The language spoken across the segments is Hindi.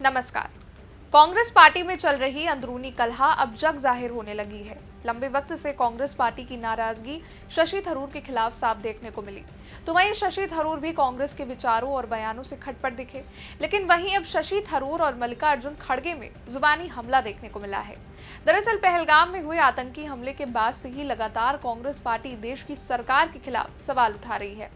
नमस्कार। कांग्रेस पार्टी में चल रही अंदरूनी कलह अब जग जाहिर होने लगी है। लंबे वक्त से कांग्रेस पार्टी की नाराजगी शशि थरूर के खिलाफ साफ देखने को मिली। तो वहीं शशि थरूर भी कांग्रेस के विचारों और बयानों से खटपट दिखे। लेकिन वहीं अब शशि थरूर और मल्लिकार्जुन खड़गे में जुबानी हमला देखने को मिला है। दरअसल पहलगाम में हुए आतंकी हमले के बाद से ही लगातार कांग्रेस पार्टी देश की सरकार के खिलाफ सवाल उठा रही है।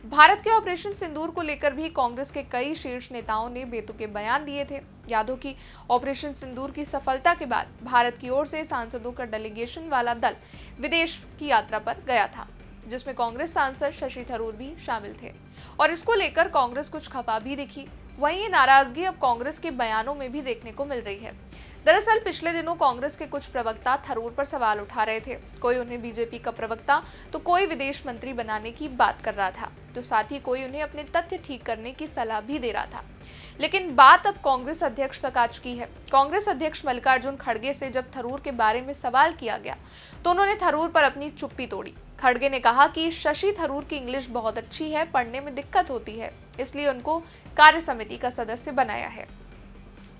भारत के ऑपरेशन सिंदूर को लेकर भी कांग्रेस के कई शीर्ष नेताओं ने बेतुके बयान दिए थे। याद हो कि ऑपरेशन सिंदूर की सफलता के बाद भारत की ओर से सांसदों का डेलीगेशन वाला दल विदेश की यात्रा पर गया था, जिसमें कांग्रेस सांसद शशि थरूर भी शामिल थे और इसको लेकर कांग्रेस कुछ खफा भी दिखी। वहीं ये नाराजगी अब कांग्रेस के बयानों में भी देखने को मिल रही है। दरअसल पिछले दिनों कांग्रेस के कुछ प्रवक्ता थरूर पर सवाल उठा रहे थे। कोई उन्हें बीजेपी का प्रवक्ता तो कोई विदेश मंत्री बनाने की बात कर रहा था, तो साथ ही कोई उन्हें अपने तथ्य ठीक करने की सलाह भी दे रहा था। लेकिन बात अब कांग्रेस अध्यक्ष तक आ चुकी है। कांग्रेस अध्यक्ष मल्लिकार्जुन खड़गे से जब थरूर के बारे में सवाल किया गया तो उन्होंने थरूर पर अपनी चुप्पी तोड़ी। खड़गे ने कहा कि शशि थरूर की इंग्लिश बहुत अच्छी है, पढ़ने में दिक्कत होती है, इसलिए उनको कार्य समिति का सदस्य बनाया है।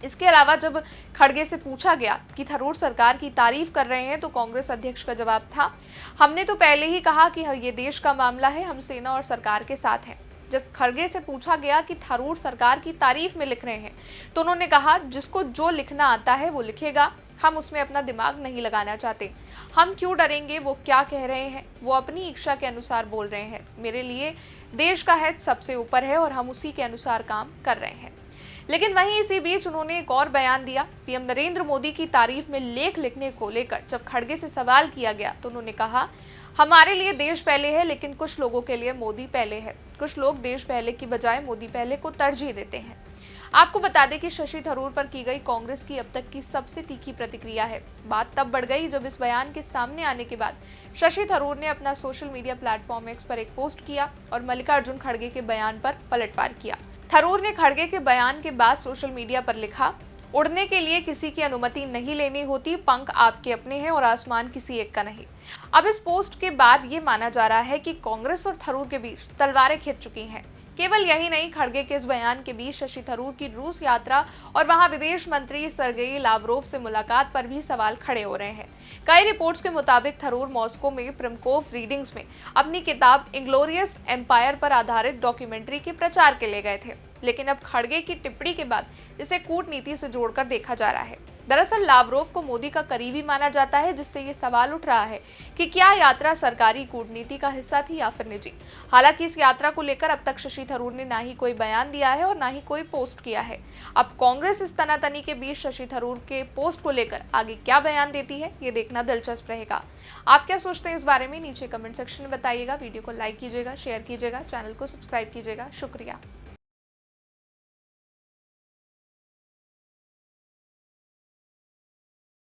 इसके अलावा जब खड़गे से पूछा गया कि थरूर सरकार की तारीफ कर रहे हैं तो कांग्रेस अध्यक्ष का जवाब था, हमने तो पहले ही कहा कि ये देश का मामला है, हम सेना और सरकार के साथ हैं। जब खड़गे से पूछा गया कि थरूर सरकार की तारीफ में लिख रहे हैं तो उन्होंने कहा, जिसको जो लिखना आता है वो लिखेगा, हम उसमें अपना दिमाग नहीं लगाना चाहते। हम क्यों डरेंगे, वो क्या कह रहे हैं, वो अपनी इच्छा के अनुसार बोल रहे हैं। मेरे लिए देश का हित सबसे ऊपर है और हम उसी के अनुसार काम कर रहे हैं। लेकिन वहीं इसी बीच उन्होंने एक और बयान दिया। पीएम नरेंद्र मोदी की तारीफ में लेख लिखने को लेकर जब खड़गे से सवाल किया गया तो उन्होंने कहा, हमारे लिए देश पहले है, लेकिन कुछ लोगों के लिए मोदी पहले है। कुछ लोग देश पहले की बजाय मोदी पहले को तरजीह देते हैं। आपको बता दें कि शशि थरूर पर की गई कांग्रेस की अब तक की सबसे तीखी प्रतिक्रिया है। बात तब बढ़ गई जब इस बयान के सामने आने के बाद शशि थरूर ने अपना सोशल मीडिया प्लेटफॉर्म एक्स पर एक पोस्ट किया और मल्लिकार्जुन खड़गे के बयान पर पलटवार किया। थरूर ने खड़गे के बयान के बाद सोशल मीडिया पर लिखा, उड़ने के लिए किसी की अनुमति नहीं लेनी होती, पंख आपके अपने हैं और आसमान किसी एक का नहीं। अब इस पोस्ट के बाद ये माना जा रहा है कि कांग्रेस और थरूर के बीच तलवारें खिंच चुकी हैं। केवल यही नहीं, खड़गे के इस बयान के बीच शशि थरूर की रूस यात्रा और वहां विदेश मंत्री सर्गेई लावरोव से मुलाकात पर भी सवाल खड़े हो रहे हैं। कई रिपोर्ट्स के मुताबिक थरूर मॉस्को में प्रिमकोव रीडिंग्स में अपनी किताब इंग्लोरियस एम्पायर पर आधारित डॉक्यूमेंट्री के प्रचार के लिए गए थे। लेकिन अब खड़गे की टिप्पणी के बाद इसे कूटनीति से जोड़कर देखा जा रहा है। दरअसल लावरोव को मोदी का करीबी माना जाता है, जिससे ये सवाल उठ रहा है कि क्या यात्रा सरकारी कूटनीति का हिस्सा थी या फिर निजी। हालांकि इस यात्रा को लेकर अब तक शशि थरूर ने ना ही कोई बयान दिया है और ना ही कोई पोस्ट किया है। अब कांग्रेस इस तनातनी के बीच शशि थरूर के पोस्ट को लेकर आगे क्या बयान देती है, ये देखना दिलचस्प रहेगा। आप क्या सोचते हैं इस बारे में नीचे कमेंट सेक्शन में बताइएगा। वीडियो को लाइक कीजिएगा, शेयर कीजिएगा, चैनल को सब्सक्राइब कीजिएगा। शुक्रिया।